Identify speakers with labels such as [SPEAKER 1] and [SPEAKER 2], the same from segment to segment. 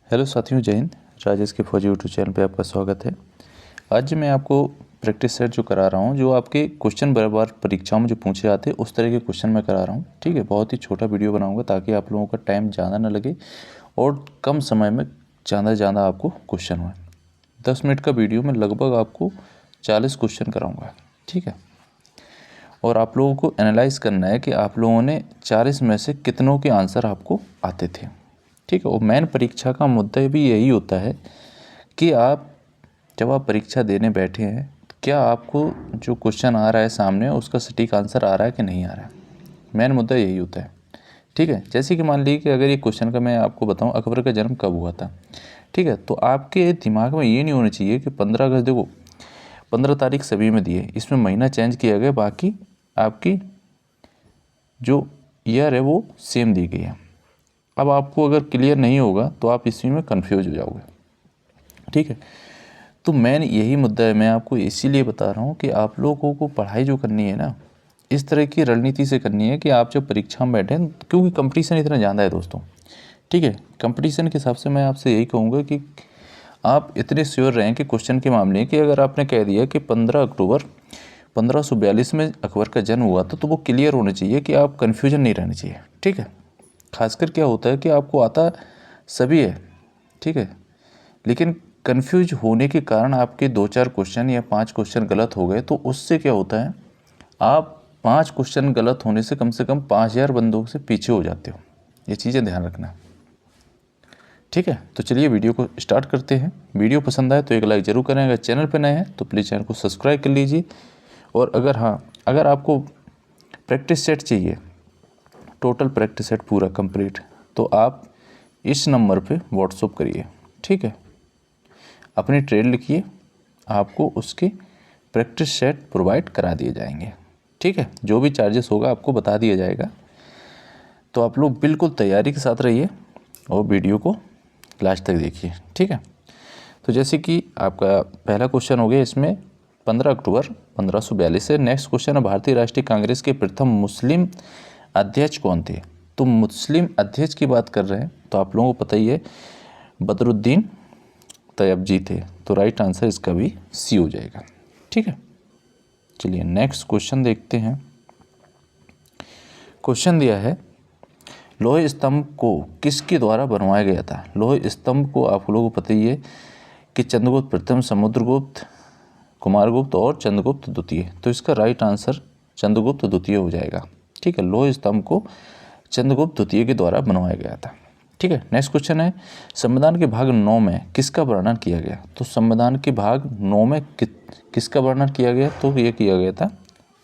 [SPEAKER 1] Hello साथियों, जय हिंद। राजेश के फौजी यूट्यूब चैनल पे आपका स्वागत है। आज मैं आपको प्रैक्टिस सेट जो करा रहा हूँ, जो आपके क्वेश्चन बार बार परीक्षाओं में जो पूछे जाते हैं उस तरह के क्वेश्चन मैं करा रहा हूँ। ठीक है, बहुत ही छोटा वीडियो बनाऊँगा ताकि आप लोगों का टाइम ज़्यादा ना लगे और कम समय में ज़्यादा से ज़्यादा आपको क्वेश्चन हुए। 10 मिनट का वीडियो में लगभग आपको 40 क्वेश्चन कराऊँगा। ठीक है, और आप लोगों को एनालाइज करना है कि आप लोगों ने 40 में से कितनों के आंसर आपको आते थे। ठीक है, और मेन परीक्षा का मुद्दा भी यही होता है कि आप जब आप परीक्षा देने बैठे हैं तो क्या आपको जो क्वेश्चन आ रहा है सामने उसका सटीक आंसर आ रहा है कि नहीं आ रहा है। मेन मुद्दा यही होता है। ठीक है, जैसे कि मान लीजिए कि अगर ये क्वेश्चन का मैं आपको बताऊं, अकबर का जन्म कब हुआ था। ठीक है, तो आपके दिमाग में ये नहीं होना चाहिए कि 15 अगस्त, देखो 15 तारीख सभी में दिए, इसमें महीना चेंज किया गया, बाकी आपकी जो ईयर है वो सेम दी गई है। अब आपको अगर क्लियर नहीं होगा तो आप इसी में कंफ्यूज हो जाओगे। ठीक है, तो मेन यही मुद्दा है, मैं आपको इसीलिए बता रहा हूँ कि आप लोगों को पढ़ाई जो करनी है ना, इस तरह की रणनीति से करनी है कि आप जब परीक्षा में बैठें, क्योंकि कंपटीशन इतना ज़्यादा है दोस्तों। ठीक है, कंपटीशन के हिसाब से मैं आपसे यही कहूँगा कि आप इतने श्योर रहें कि क्वेश्चन के मामले कि अगर आपने कह दिया कि 15 अक्टूबर 1542 में अकबर का जन्म हुआ था, तो वो क्लियर होना चाहिए कि आप कन्फ्यूजन नहीं रहनी चाहिए। ठीक है, खासकर क्या होता है कि आपको आता सभी है, ठीक है, लेकिन कंफ्यूज होने के कारण आपके 2-4 क्वेश्चन या 5 क्वेश्चन गलत हो गए, तो उससे क्या होता है, आप 5 क्वेश्चन गलत होने से कम 5000 बंदों से पीछे हो जाते हो। ये चीज़ें ध्यान रखना। ठीक है, तो चलिए वीडियो को स्टार्ट करते हैं। वीडियो पसंद आए तो एक लाइक ज़रूर करें। अगर चैनल पर नए हैं तो प्लीज़ चैनल को सब्सक्राइब कर लीजिए। और अगर आपको प्रैक्टिस सेट चाहिए, टोटल प्रैक्टिस सेट पूरा कंप्लीट, तो आप इस नंबर पे व्हाट्सअप करिए। ठीक है, अपनी ट्रेड लिखिए, आपको उसके प्रैक्टिस सेट प्रोवाइड करा दिए जाएंगे। ठीक है, जो भी चार्जेस होगा आपको बता दिया जाएगा। तो आप लोग बिल्कुल तैयारी के साथ रहिए और वीडियो को लास्ट तक देखिए। ठीक है, तो जैसे कि आपका पहला क्वेश्चन हो गया, इसमें 15 अक्टूबर 1542 से। नेक्स्ट क्वेश्चन है, भारतीय राष्ट्रीय कांग्रेस के प्रथम मुस्लिम अध्यक्ष कौन थे। तो मुस्लिम अध्यक्ष की बात कर रहे हैं तो आप लोगों को पता ही है, बदरुद्दीन तैयबजी थे। तो राइट आंसर इसका भी सी हो जाएगा। ठीक है, चलिए नेक्स्ट क्वेश्चन देखते हैं। क्वेश्चन दिया है, लोहे स्तंभ को किसके द्वारा बनवाया गया था। लोहे स्तंभ को आप लोगों को पता ही है कि चंद्रगुप्त प्रथम, समुद्रगुप्त, कुमारगुप्त और चंद्रगुप्त द्वितीय। तो इसका राइट आंसर चंद्रगुप्त द्वितीय हो जाएगा। ठीक है, लोहे स्तंभ को चंद्रगुप्त द्वितीय के द्वारा बनवाया गया था। ठीक है, नेक्स्ट क्वेश्चन है, संविधान के भाग 9 में किसका वर्णन किया गया। तो संविधान के भाग 9 में किसका वर्णन किया गया, तो ये किया गया था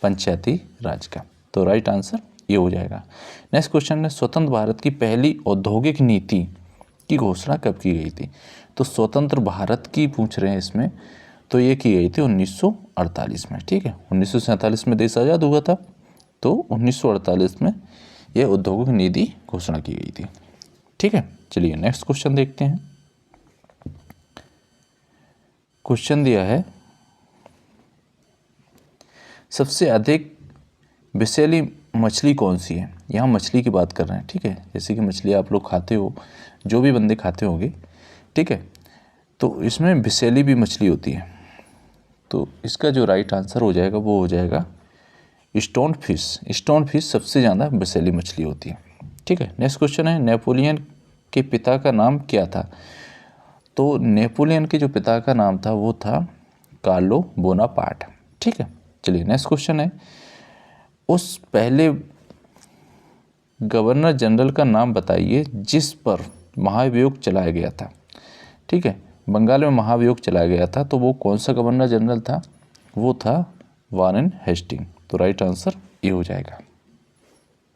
[SPEAKER 1] पंचायती राज का। तो राइट आंसर ये हो जाएगा। नेक्स्ट क्वेश्चन है, स्वतंत्र भारत की पहली औद्योगिक नीति की घोषणा कब की गई थी। तो स्वतंत्र भारत की पूछ रहे हैं इसमें, तो ये की गई थी 1948 में। ठीक है, 1947 में देश आज़ाद हुआ था, तो 1948 में यह औद्योगिक नीति घोषणा की गई थी। ठीक है, चलिए नेक्स्ट क्वेश्चन देखते हैं। क्वेश्चन दिया है, सबसे अधिक विषैली मछली कौन सी है। यहाँ मछली की बात कर रहे हैं। ठीक है, जैसे कि मछली आप लोग खाते हो, जो भी बंदे खाते होंगे। ठीक है, तो इसमें विषैली भी मछली होती है। तो इसका जो राइट आंसर हो जाएगा वो हो जाएगा स्टोन फिश। स्टोन फिश सबसे ज़्यादा विषैली मछली होती है। ठीक है, नेक्स्ट क्वेश्चन है, नेपोलियन के पिता का नाम क्या था। तो नेपोलियन के जो पिता का नाम था वो था कार्लो बोनापार्ट। ठीक है, चलिए नेक्स्ट क्वेश्चन है, उस पहले गवर्नर जनरल का नाम बताइए जिस पर महाभियोग चलाया गया था। ठीक है, बंगाल में महाभियोग चलाया गया था, तो वो कौन सा गवर्नर जनरल था, वो था वारेन हेस्टिंग। तो राइट आंसर ये हो जाएगा।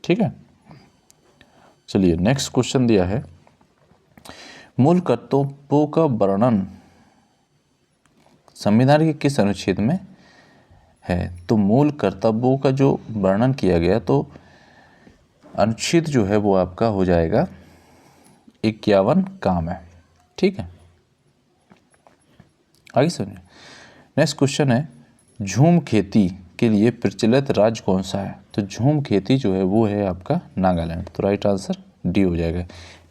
[SPEAKER 1] ठीक है, चलिए नेक्स्ट क्वेश्चन दिया है, मूल कर्तव्यों का वर्णन संविधान के किस अनुच्छेद में है। तो मूल कर्तव्यों का जो वर्णन किया गया, तो अनुच्छेद जो है वो आपका हो जाएगा 51 काम है। ठीक है, आगे सुनिए। नेक्स्ट क्वेश्चन है, झूम खेती के लिए प्रचलित राज्य कौन सा है। तो झूम खेती जो है वो है आपका नागालैंड। तो राइट आंसर डी हो जाएगा।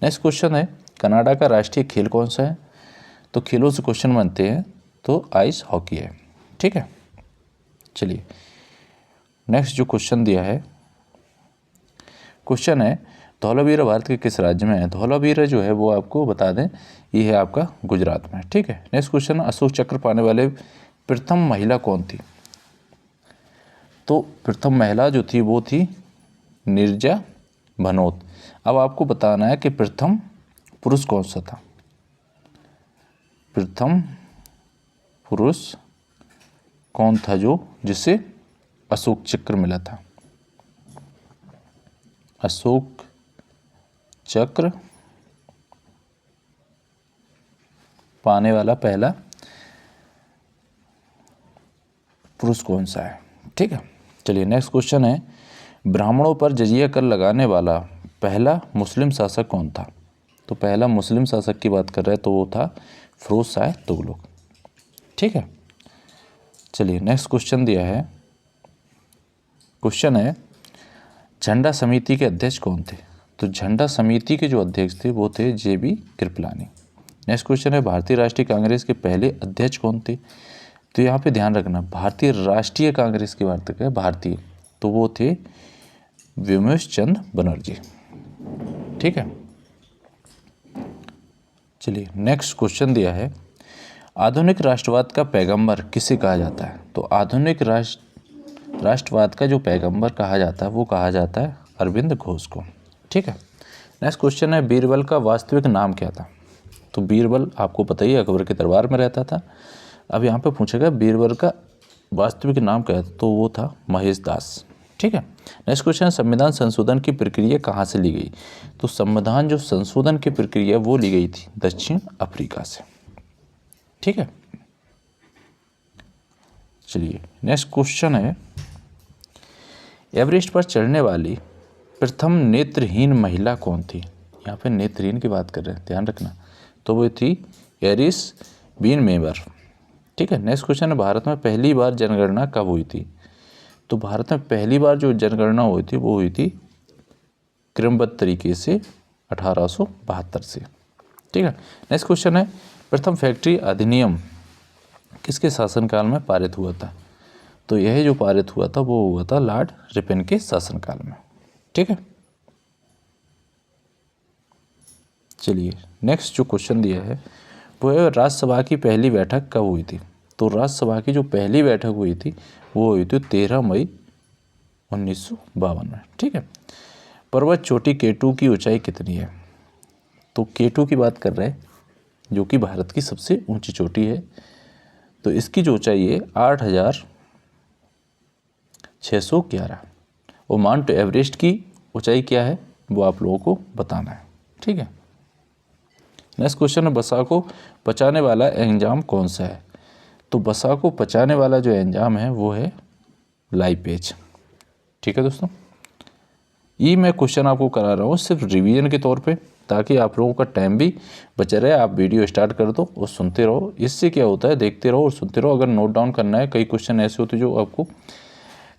[SPEAKER 1] नेक्स्ट क्वेश्चन है, कनाडा का राष्ट्रीय खेल कौन सा है? तो खेलों से क्वेश्चन बनते हैं तो आइस हॉकी है। ठीक है, चलिए नेक्स्ट जो क्वेश्चन दिया है, क्वेश्चन है धौलावीरा भारत के किस राज्य में है? धौलावीरा जो है वो आपको बता दें ये है आपका गुजरात में। ठीक है, नेक्स्ट क्वेश्चन, अशोक चक्र पाने वाले प्रथम महिला कौन थी? तो प्रथम महिला जो थी वो थी नीरजा भनोत। अब आपको बताना है कि प्रथम पुरुष कौन सा था। प्रथम पुरुष कौन था जो जिसे अशोक चक्र मिला था? अशोक चक्र पाने वाला पहला पुरुष कौन सा है? ठीक है, चलिए नेक्स्ट क्वेश्चन है, ब्राह्मणों पर जजिया कर लगाने वाला पहला मुस्लिम शासक कौन था? तो पहला मुस्लिम शासक की बात कर रहे हैं तो वो था फिरोज शाह तुगलक। ठीक है, चलिए नेक्स्ट क्वेश्चन दिया है, क्वेश्चन है झंडा समिति के अध्यक्ष कौन थे? तो झंडा समिति के जो अध्यक्ष थे वो थे JB कृपलानी। नेक्स्ट क्वेश्चन है, भारतीय राष्ट्रीय कांग्रेस के पहले अध्यक्ष कौन थे? तो यहाँ पे ध्यान रखना, भारतीय राष्ट्रीय कांग्रेस की बात करें भारतीय, तो वो थे व्योमेश चंद्र बनर्जी। ठीक है, चलिए नेक्स्ट क्वेश्चन दिया है, आधुनिक राष्ट्रवाद का पैगंबर किसे कहा जाता है? तो आधुनिक राष्ट्रवाद का जो पैगंबर कहा जाता है वो कहा जाता है अरविंद घोष को। ठीक है, नेक्स्ट क्वेश्चन है, बीरबल का वास्तविक नाम क्या था? तो बीरबल आपको पता ही है अकबर के दरबार में रहता था। अब यहाँ पे पूछेगा बीरबल का वास्तविक नाम क्या था? तो वो था महेश दास। ठीक है, नेक्स्ट क्वेश्चन, संविधान संशोधन की प्रक्रिया कहाँ से ली गई? तो संविधान जो संशोधन की प्रक्रिया वो ली गई थी दक्षिण अफ्रीका से। ठीक है, चलिए नेक्स्ट क्वेश्चन है, एवरेस्ट पर चढ़ने वाली प्रथम नेत्रहीन महिला कौन थी? यहाँ पे नेत्रहीन की बात कर रहे हैं, ध्यान रखना, तो वो थी एरिस बीन मेबर। ठीक है, नेक्स्ट क्वेश्चन है, भारत में पहली बार जनगणना कब हुई थी? तो भारत में पहली बार जो जनगणना हुई थी वो हुई थी क्रमबद्ध तरीके से 1872 से। ठीक है, नेक्स्ट क्वेश्चन है, प्रथम फैक्ट्री अधिनियम किसके शासनकाल में पारित हुआ था? तो यह जो पारित हुआ था वो हुआ था लॉर्ड रिपन के शासनकाल में। ठीक है, चलिए नेक्स्ट जो क्वेश्चन दिया है वो है, राज्यसभा की पहली बैठक कब हुई थी? तो राज्यसभा की जो पहली बैठक हुई थी वो हुई थी 13 मई 1952 में। ठीक है, पर्वत चोटी K2 की ऊंचाई कितनी है? तो K2 की बात कर रहे हैं जो कि भारत की सबसे ऊंची चोटी है, तो इसकी जो ऊंचाई है 8611। और माउंट एवरेस्ट की ऊंचाई क्या है वो आप लोगों को बताना है। ठीक है, नेक्स्ट क्वेश्चन है, वसा को पचाने वाला एंजाइम कौन सा है? तो वसा को पचाने वाला जो एंजाइम है वो है लाइपेज। ठीक है दोस्तों, ये मैं क्वेश्चन आपको करा रहा हूँ सिर्फ रिवीजन के तौर पे, ताकि आप लोगों का टाइम भी बचा रहे। आप वीडियो स्टार्ट कर दो और सुनते रहो, इससे क्या होता है देखते रहो और सुनते रहो। अगर नोट डाउन करना है, कई क्वेश्चन ऐसे होते जो आपको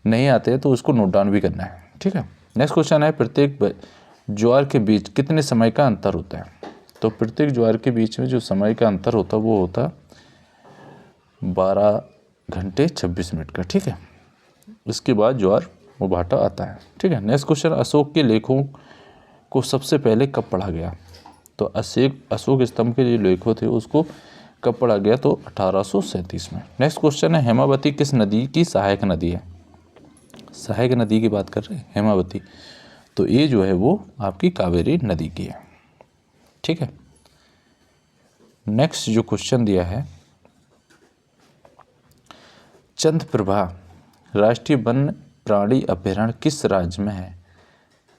[SPEAKER 1] नहीं आते हैं तो उसको नोट डाउन भी करना है। ठीक है, नेक्स्ट क्वेश्चन है, प्रत्येक ज्वार के बीच कितने समय का अंतर होता है? तो प्रत्येक ज्वार के बीच में जो समय का अंतर होता है वो होता 12 घंटे 26 मिनट का। ठीक है, इसके बाद ज्वार वो भाटा आता है। ठीक है, नेक्स्ट क्वेश्चन, अशोक के लेखों को सबसे पहले कब पढ़ा गया? तो अशोक स्तंभ के जो लेखों थे उसको कब पढ़ा गया? तो 1837 में। नेक्स्ट क्वेश्चन है, हेमावती किस नदी की सहायक नदी है? सहायक नदी की बात कर रहे हैं हेमावती, तो ये जो है वो आपकी कावेरी नदी की है। ठीक है, नेक्स्ट जो क्वेश्चन दिया है, चंद्रप्रभा राष्ट्रीय वन प्राणी अभयारण्य किस राज्य में है?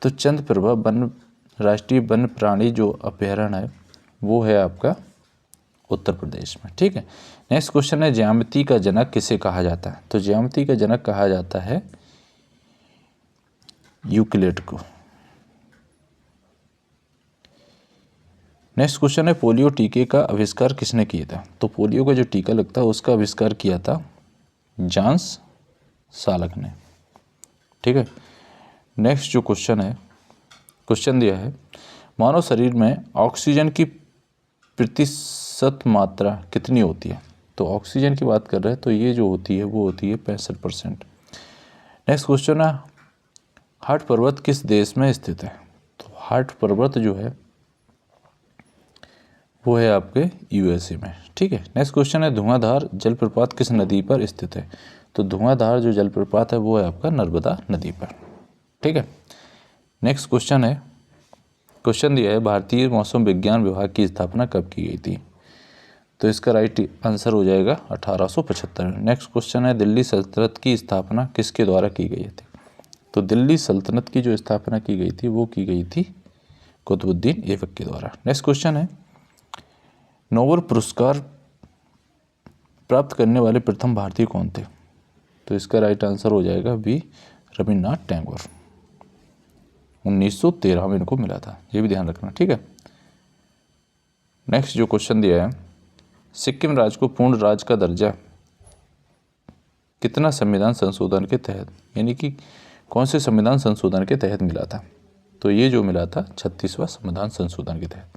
[SPEAKER 1] तो चंद्रप्रभा राष्ट्रीय वन प्राणी जो अभयारण्य है वो है आपका उत्तर प्रदेश में। ठीक है, नेक्स्ट क्वेश्चन है, ज्यामिति का जनक किसे कहा जाता है? तो ज्यामिति का जनक कहा जाता है यूक्लिड को। नेक्स्ट क्वेश्चन है, पोलियो टीके का आविष्कार किसने किया था? तो पोलियो का जो टीका लगता है उसका आविष्कार किया था जॉन्स सालक ने। ठीक है, नेक्स्ट जो क्वेश्चन है, क्वेश्चन दिया है, मानव शरीर में ऑक्सीजन की प्रतिशत मात्रा कितनी होती है? तो ऑक्सीजन की बात कर रहे हैं तो ये जो होती है वो होती है 65%। नेक्स्ट क्वेश्चन है, हार्ट पर्वत किस देश में स्थित है? तो हार्ट पर्वत जो है वो है आपके यूएसए में। ठीक है। नेक्स्ट क्वेश्चन है, धुआंधार जलप्रपात किस नदी पर स्थित है? तो धुआंधार जो जलप्रपात है वो है आपका नर्मदा नदी पर। ठीक है। नेक्स्ट क्वेश्चन है, क्वेश्चन दिया है, भारतीय मौसम विज्ञान विभाग की स्थापना कब की गई थी? तो इसका राइट आंसर हो जाएगा 1875। नेक्स्ट क्वेश्चन है, दिल्ली सल्तनत की स्थापना किसके द्वारा की गई थी? तो दिल्ली सल्तनत की जो स्थापना की गई थी वो की गई थी कुतुबुद्दीन ऐबक के द्वारा। नेक्स्ट क्वेश्चन है, नोबेल पुरस्कार प्राप्त करने वाले प्रथम भारतीय कौन थे? तो इसका राइट आंसर हो जाएगा वी रविन्द्रनाथ टैगोर। 1913 में इनको मिला था, ये भी ध्यान रखना। ठीक है। नेक्स्ट जो क्वेश्चन दिया है, सिक्किम राज्य को पूर्ण राज्य का दर्जा कितना संविधान संशोधन के तहत, यानी कि कौन से संविधान संशोधन के तहत मिला था? तो ये जो मिला था 36वां संविधान संशोधन के तहत।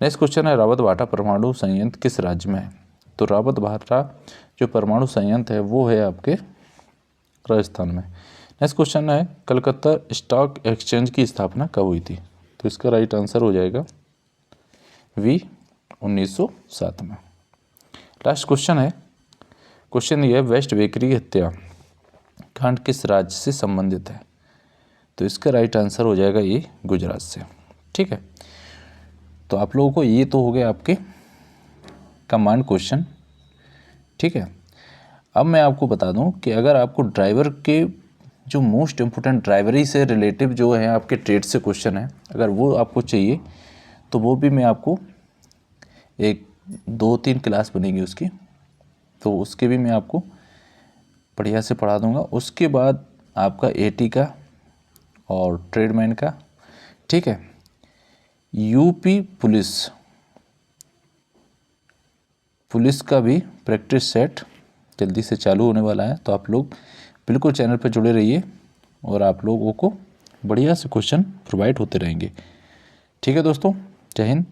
[SPEAKER 1] नेक्स्ट क्वेश्चन है, रावत भाटा परमाणु संयंत्र किस राज्य में है? तो रावत भाटा जो परमाणु संयंत्र है वो है आपके राजस्थान में। नेक्स्ट क्वेश्चन है, कलकत्ता स्टॉक एक्सचेंज की स्थापना कब हुई थी? तो इसका राइट आंसर हो जाएगा वी 1907 में। लास्ट क्वेश्चन है, क्वेश्चन ये है, वेस्ट बेकरी हत्या कांड किस राज्य से संबंधित है? तो इसका राइट आंसर हो जाएगा ये गुजरात से। ठीक है। तो आप लोगों को ये तो हो गए आपके कमांड क्वेश्चन। ठीक है। अब मैं आपको बता दूं कि अगर आपको ड्राइवर के जो मोस्ट इम्पोर्टेंट ड्राइवरी से रिलेटिव जो है आपके ट्रेड से क्वेश्चन है, अगर वो आपको चाहिए तो वो भी मैं आपको एक 2-3 क्लास बनेगी उसकी, तो उसके भी मैं आपको बढ़िया से पढ़ा दूंगा। उसके बाद आपका एटी का और ट्रेडमैन का। ठीक है। यूपी पुलिस का भी प्रैक्टिस सेट जल्दी से चालू होने वाला है, तो आप लोग बिल्कुल चैनल पर जुड़े रहिए और आप लोगों को बढ़िया से क्वेश्चन प्रोवाइड होते रहेंगे। ठीक है दोस्तों, जय हिंद।